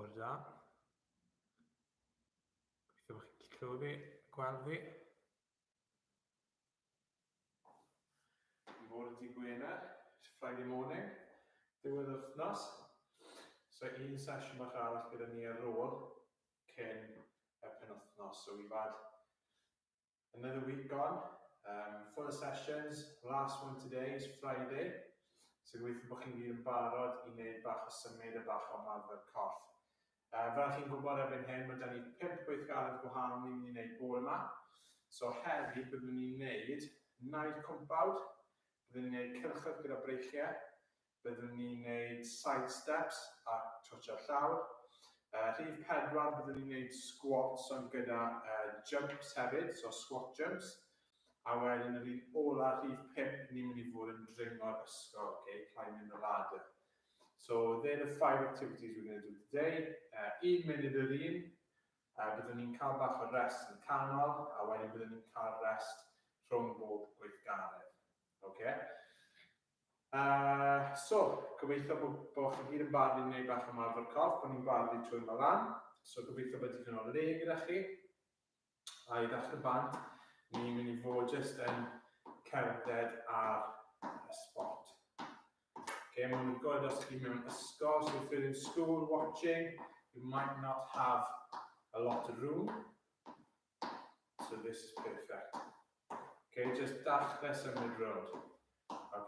Bore da. Gobeithio bod chi'n gallu clywed fi, gweld fi. Bore dydd Gwener, it's Friday morning, diwedd wythnos. So un sesiwn bach arall gyda ni ar ôl cyn y penwythnos. So we've had another week gone, full of sessions. Last one today is Friday. So gobeithio bod chi'n gyd yn barod i wneud bach o symud a bach o ymarfer corff. Fel chi'n gwybod erbyn hyn, mae 'da ni 5 gweithgaredd gwahanol ni'n mynd i wneud bore yma. So heddi byddwn ni'n wneud naid cwmpawd, byddwn ni'n wneud cylchoedd gyda breichiau, byddwn ni'n wneud side steps a twtio'r llawr. Rhif 4 byddwn ni'n wneud squats ond gyda jumps hefyd, so squat jumps. A wedyn yr un ola rhif 5 ni'n mynd i fod yn dringo'r ysgol, climbing the ladder. So they're the 5 activities we're going to do today. 1 munud yr un, byddwn ni'n cael bach o rest yn canol, a wedyn byddwn ni'n cael rest rhwng bob gweithgaredd. So, gobeithio bod chi gyd yn barod i wneud bach o ymarfer corff, bod ni'n barod i trwy lan. So gobeithio bod chi'n cael le gyda chi. A i ddechrau bant, ni'n mynd i fod jyst yn cerdded ar y spot. Mae'n good os chi mewn ysgol, so if you're in school watching, you might not have a lot of room. So this is perfect. Just dechrau symud rownd.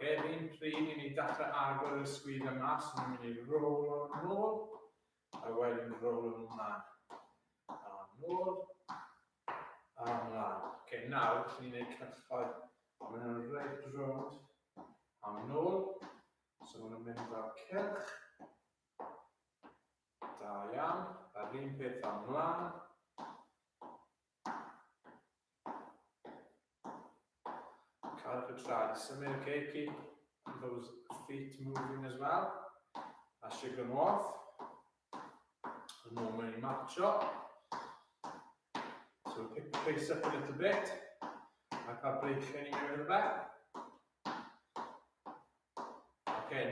Yr un pryd, ni'n mynd i dechrau agor y sgwyd yma, so ni'n mynd i roll o'n ôl, a wedyn roll o'n ymlaen. A nôl, a ymlaen. Nawr, ni'n gwneud cylchoedd, a maen nhw'n reit rownd, a nôl. So maen nhw'n mynd fel cylch. Da iawn. A'r un peth ymlaen. Cadwch y traed i symud, keep those feet moving as well. A shake them off. And then we're going to match up. So pick the pace up a little bit. I'll break any of that.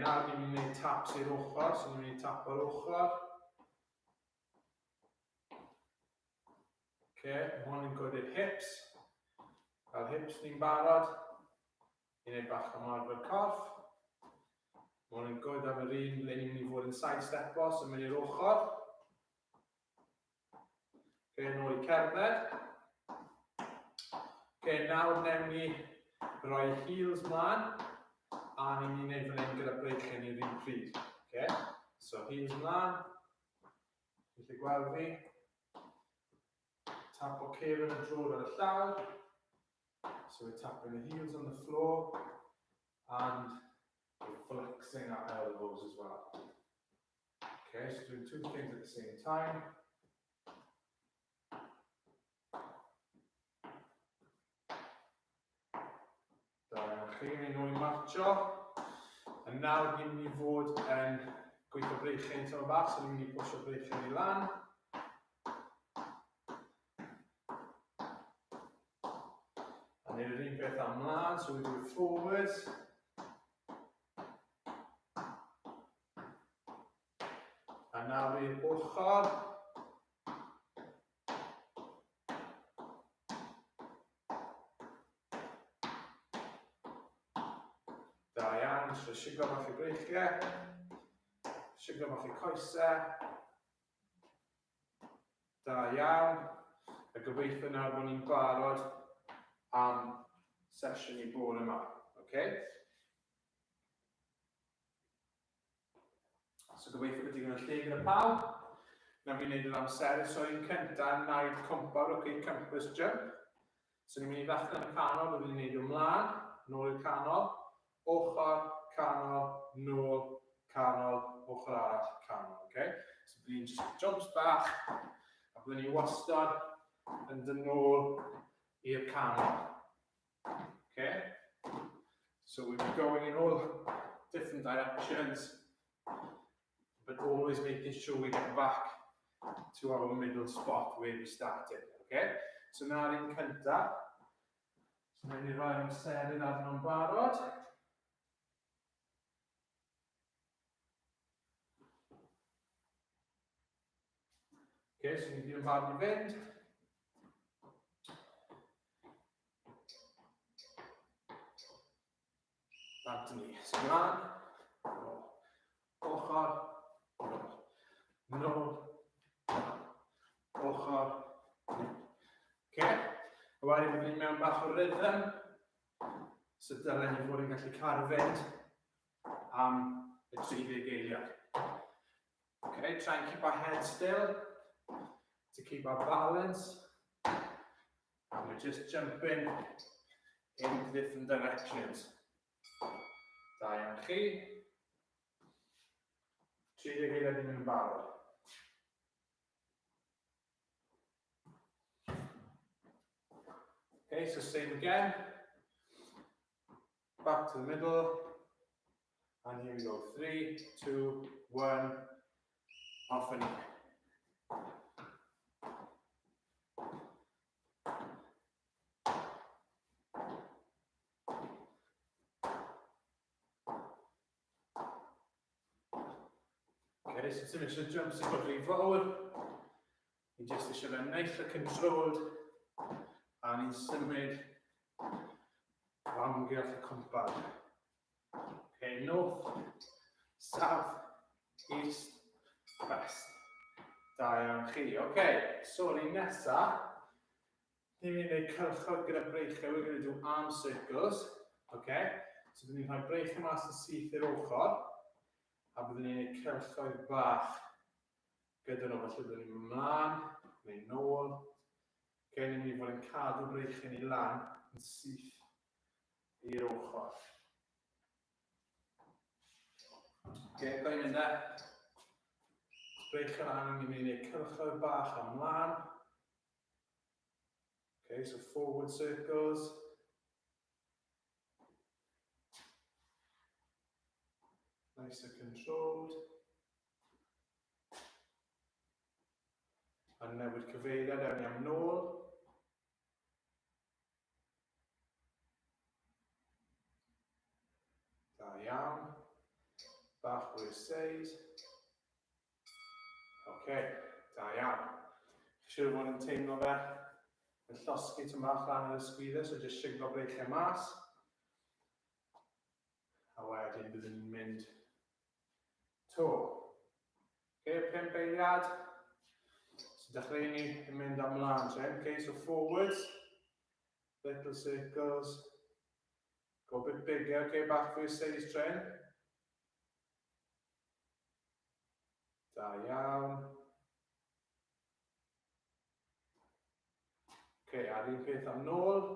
Nawr ni'n mynd i wneud taps i'r ochr, so ni'n mynd i tap o'r ochr. Hwn yn good i'r hips. Fel hips ni'n barod i wneud bach o ymarfer corff. Hwn yn good am yr un ble ni'n mynd i fod yn side step-o, so mynd i'r ochr. Nôl i cerdded. Nawr newn ni roi heels mlaen. A ni'n mynd i wneud fan hyn gyda breichiau ni'r un pryd. So heels mlaen. Chi'n gallu gweld fi. Tap o cefn yn drod ar y llawr. So we're tapping the heels on the floor. And we're flexing our elbows as well. So doing 2 things at the same time. Ni'n nôl i marcho. A nawr ni'n mynd i fod yn gweithio breichiau yn tyfu bach, so ni'n mynd i pwysio breichiau ni lan. A ni'n yr un peth ymlaen, so we do it forwards. A nawr i'r ochr. So siglo bach i breichiau, siglo bach i coesau. Da iawn. A gobeithio nawr bod ni'n barod am sesiwn i bore yma. So gobeithio bod ti'n gwneud lle gyda pawb. Na fi'n gwneud yr amser. So un cyntaf, naid cwmpawd, campus jump. So ni'n mynd i ddechrau yn y canol, byddwn ni'n gwneud ymlaen, nôl i'r canol. Ochr, canol, nôl, canol, ochr arall, canol. So byddwn ni'n just jumps bach, a byddwn ni wastad yn dod nôl i'r canol. So we're going in all different directions, but always making sure we get back to our middle spot where we started. So na'r un cyntaf. So mae'n i roi amserydd arno'n barod. Okay, so ni gyd yn barod i fynd. Back to me. So mlaen, nôl, ochr, nôl, nôl, ochr, nôl. Okay? A wedyn byddwn ni mewn bach o rhythm. So dylen ni fod yn gallu cael fynd am y 30 geiliad. Okay, try and keep our head still to keep our balance. And we're just jumping in different directions. Da iawn chi. 30 geiliad i mynd yn barod. Okay, so same again. Back to the middle. And here we go. 3, 2, 1. Off and in. Okay, so ti'n eisiau jump sy'n gwrdd i fawr. Ni jyst eisiau fe'n neis a controlled. A ni'n symud o amgylch y cwmpad. Okay, north, south, east, west. Da iawn chi. Okay, so ni nesa. Ni'n mynd i wneud cylchod gyda breichau. We're going to do arm circles. Okay, so byddwn ni'n rhoi breichau mas yn syth i'r ochr. A byddwn ni'n gwneud cylchoedd bach gyda nhw, felly byddwn ni'n mlaen, neu nôl. Okay, ni'n mynd i fod yn cadw breichau ni lan yn syth i'r ochr. Okay, go in mynd e. Breichau lan, ni'n mynd i wneud cylchoedd bach am mlaen. Okay, so forward circles. Nice and controlled. A newid cyfeiriad ewn ni am nôl. Da iawn. Bach fwy o seis. Okay, da iawn. Siwr fod yn teimlo fe. Yn llosgi tymach lan yr ysgwyddau, so jyst siglo breichau mas. A wedyn byddwn ni'n mynd to. Okay, 5 eiliad. So dechrau ni yn mynd am mlaen, okay, so forwards, little circles, go a bit bigger, okay, back for your seis tren. Da iawn. Okay, a'r un peth am nôl.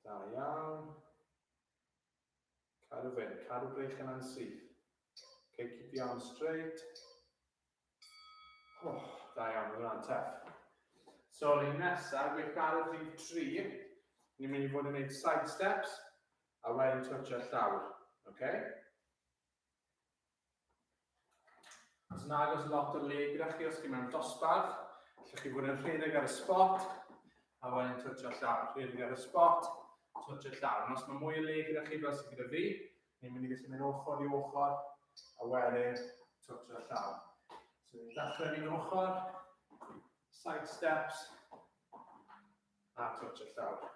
Da iawn. Cadw fynd, cadw breichau yn syth. Okay, keep the arms straight. Oh, da iawn, mae hwnna'n tough. So, ni nesaf, gweithio ar y rhif 3, ni'n mynd i fod yn gwneud side steps, a wedyn twtio'r llawr, okay? Os yn agos lot o le gyda chi, os chi mewn dosbarth, allwch chi fod yn rhedeg ar y spot, a wedyn twtio'r llawr. Rhedeg ar y spot, twtio'r llawr. Os mae mwy o le gyda chi fel sydd gyda fi, ni'n mynd i gallu mynd ochr i ochr, a wedyn twtio'r llawr. So, ni'n dechrau ni'n ochr, side steps, a twtio'r llawr.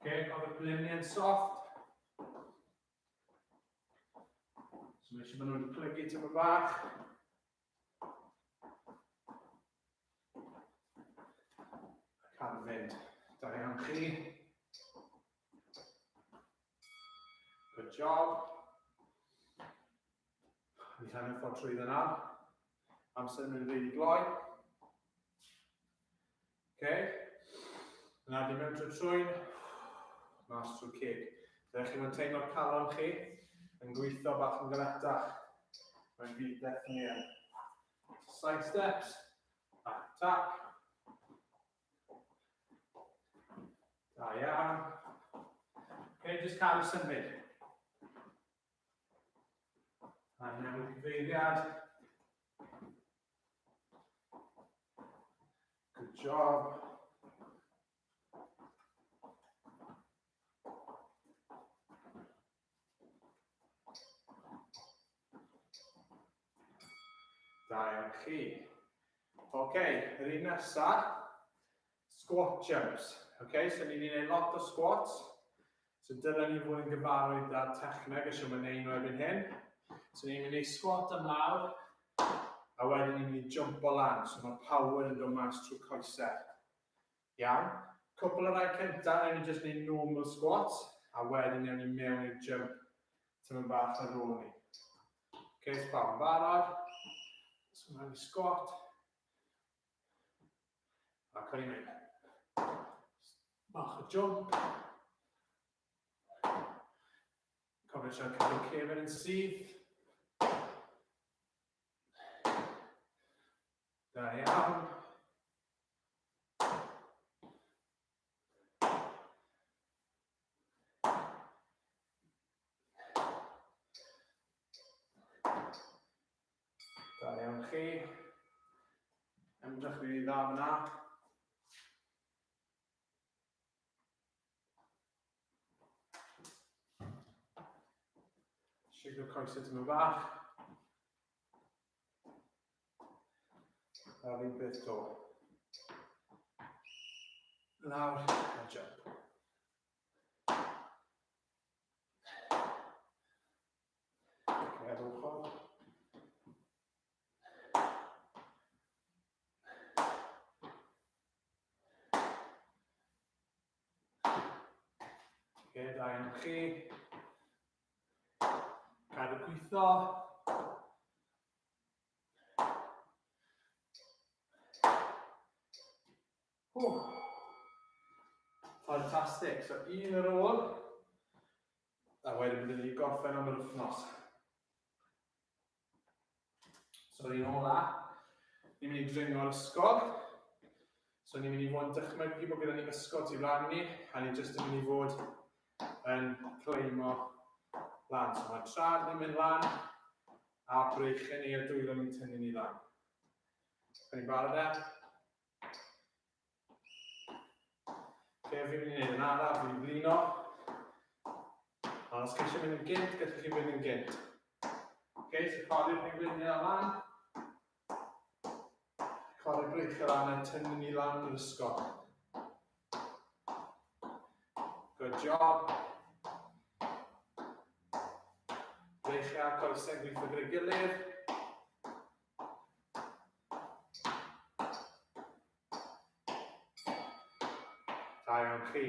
Okay, got the blinion soft. So, make sure maen nhw'n plygu tyma bach. Can fynd. Da iawn chi. Good job. Ni hanner ffordd trwy yna. Amser yn mynd rili gloi. Okay. Yna di mewn trwy'n. Mas trwy cig. Rydych chi'n teimlo'r calon chi yn gweithio bach yn galetach. Mae'n fi definitely yn. Side steps. Back tap. Da iawn. Okay, just cadw symud. A newid cyfeiriad. Good job. Da iawn chi. Yr un nesaf, squat jumps. So ni'n gwneud lot o squats. So dylen ni fod yn gyfarwydd â'r techneg ysio mae'n neud nhw erbyn hyn. So ni'n mynd i squat ymlaw, a wedyn ni'n mynd i jumpo lan. So mae power yn dod mas trwy coesau. Iawn. Cwpl o rai cyntaf, newn ni jyst neud normal squats, a wedyn newn ni mewn i'r jump tymyn bach ar ôl ni. So pawb yn barod. So mewn i squat. A cwn i'n mynd. Bach o jump. Cofio siarad cadw cefn yn syth. Da iawn. Da iawn chi. Ymdrech rili dda fyna. Siglo coesau tymyn bach. A rhywun beth to. Lawr a jump. Ar ochr. Da iawn chi. Cadw gwitho. Fantastic. So un ar ôl. A wedyn byddwn ni gorffen am yr wythnos. So un ola. Ni'n mynd i dringo ar ysgol. So ni'n mynd i fod yn dychmygu bod gyda ni ysgol tu flaen ni. A ni'n jyst yn mynd i fod yn cleimo lan. So mae trad ni'n mynd lan. A breichau ni a dwylo ni'n tynnu ni lan. Yn ni'n barod e? Fi'n mynd i wneud yn araf, fi'n blino. Ond os chi eisiau mynd yn gynt, gallwch chi mynd yn gynt. So codi'r pengliniau lan. Codi'r breichau lan a tynnu ni lan yr ysgol. Good job. Breichau a coesau gweithio gyda'i gilydd. Da iawn chi.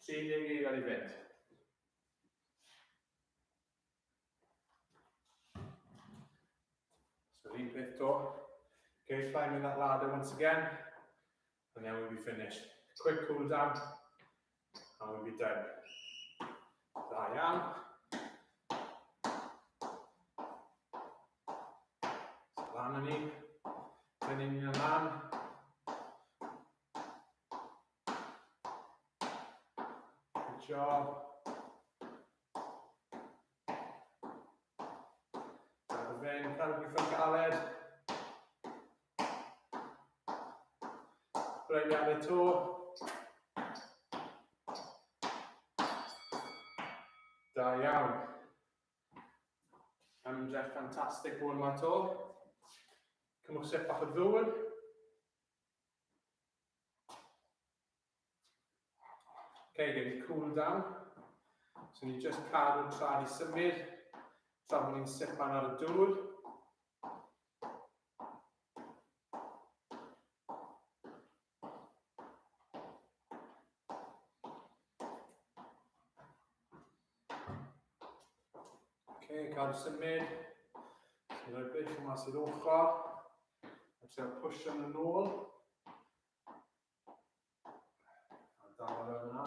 30 i gael ei fynd. So un peth to. Climbing that ladder once again. And then we'll be finished. Quick cool down. And we'll be done. Da iawn. So lan ni. Tynnu ni lan. Good job. Cadw gweithio'n galed. Breiliadau to. Da iawn. Ymdrech ffantastig bod yma to. Cymwch sip bach o ddŵr. Gen i cool down. So ni just cadw trad i symud. Tra bod ni'n sipan ar y dŵr. Cadw symud. So rhoi breichau mas i'r ochr. A trio pwysio yn ôl. A dal o yna.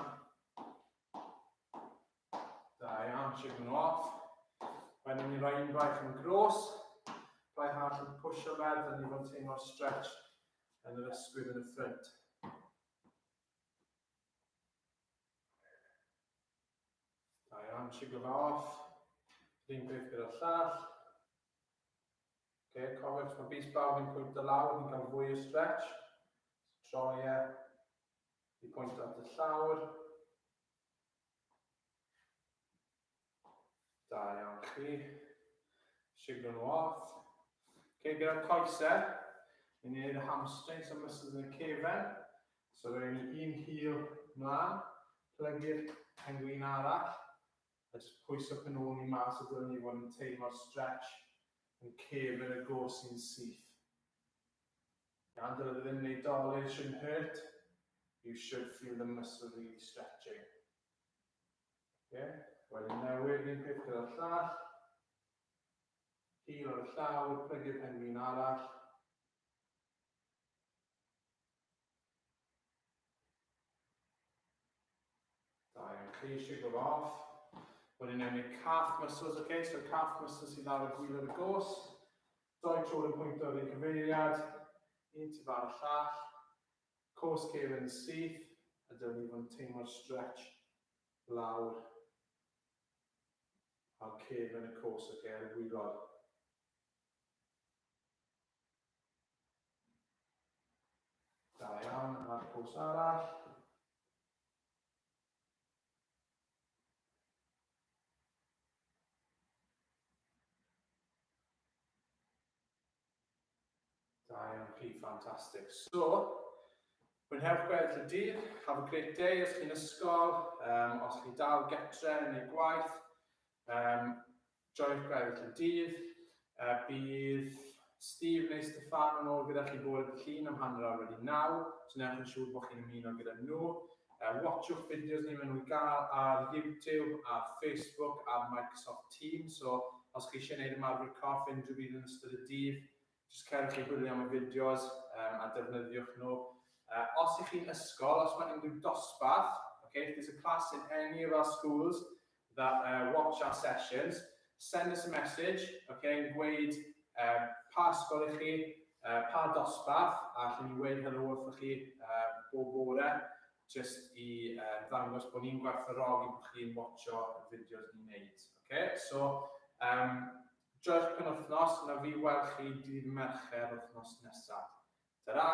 Da iawn, shake nhw off. Wedyn ni roi un braich yn gros. Braich arall yn pwysio ferth a ni fod yn teimlo'r stretch yn yr ysgwydd yn y ffrynt. Da iawn, shake nhw off. Un peth gyda'r llall. Cofiwch mae bys bawb yn pwynt y lawr, ni'n cael fwy o stretch. Troi e i pwynt at y llawr. Da iawn chi. Siglo nhw off. Okay, gyda'r coesau, ni'n gwneud y hamstrings a muscles yn y cefen. So rwy'n ni un heel mlaen, plygu'r penglin arall, a jyst pwyso pen ôl ni mas o dylwn ni fod yn teimlo'r stretch yn cefen y gos sy'n syth. Iawn, dylai ddim wneud dolur, it shouldn't hurt. You should feel the muscle really stretching. Okay, wedyn newid ni'n peth gyda'r llall. Heel ar y llawr, plygu'r penglin arall. Da iawn, ceisio go off. Wedyn newn ni calf muscles, okay? So calf muscles sydd ar y gwylod y gos. Doi tro'r yn pwynt o'r un cyfeiriad. Un tu far y llall. Cos cefen yn syth. A dylwn ni fod yn teimlo'r stretch lawr ar cefen y cos, okay, ar y gwylod. Da iawn, a'r cos arall. Da iawn chi, fantastic. So, mwynhewch gweddill y dydd, have a great day os chi'n ysgol, os chi dal getre neu gwaith, joio'ch gweddill y dydd. Bydd Steve neu Steffan yn ôl gyda chi bore dydd Llun am 8:30, so newch yn siŵr bod chi'n ymuno gyda nhw. Watchwch fideos ni maen nhw'n gael ar YouTube, ar Facebook, ar Microsoft Teams, so os chi eisiau gwneud ymarfer corff unrhyw byd yn ystod y dydd, jyst cerwch chi gwylio am y fideos a defnyddiwch nhw. Os ych chi'n ysgol, os mae unrhyw dosbarth, okay, if there's a class in any of our schools that watch our sessions, send us a message, okay, yn gweud pa ysgol ych chi, pa dosbarth, a allwn ni weid helo wrth chi bob bore, jyst i ddangos bod ni'n gwerthfawrogi bod chi'n watcho y fideos ni'n neud. Okay? So, joio'ch penwythnos, na fi weld chi dydd Mercher wythnos nesaf. Ta-ra!